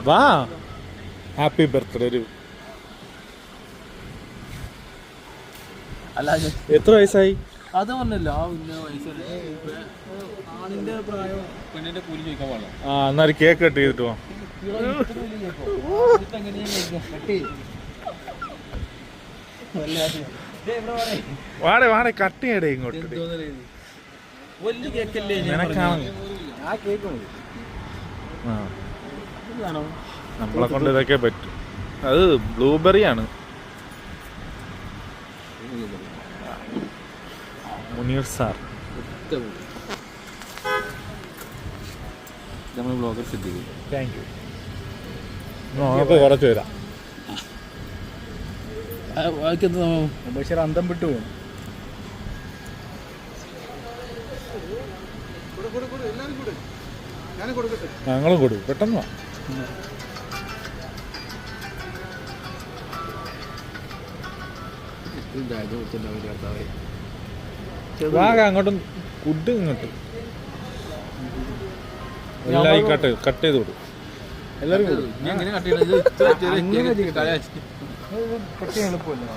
വാ, happy birthday. ഒരു എത്ര വയസ്സായി? അത് പറഞ്ഞല്ലോ ആണിന്റെ പ്രായം പെണ്ണിന്റെ കൂലി ചോദിക്കാൻ പാടില്ല. എന്നാ ഒരു കേക്ക് കട്ട് ചെയ്തിട്ട് പോവാം. വാടേ വാടേ കട്ട് ചെയ്യടേ ഇങ്ങോട്ട്. നിനക്കാണ് നമ്മളെ കൊണ്ട് ഇതൊക്കെ പറ്റും. അത് ബ്ലൂബെറി ആണ്. മുനീർ സാർ നമ്മൾ ബ്ലോഗർ ശ്രദ്ധിക്കും. Thank you. നമുക്ക് കുറച്ച് വരാം. അന്തം വിട്ടു പോകും. ഞങ്ങളും കൊടുക്കും, പെട്ടെന്ന് വാ. അങ്ങോട്ടും ഫുഡ് ഇങ്ങോട്ട് എല്ലാം കട്ട് ചെയ്ത് കൊടുക്കും. എല്ലാവരും എങ്ങനെ കട്ട് ചെയ്യണത്? എളുപ്പമല്ല.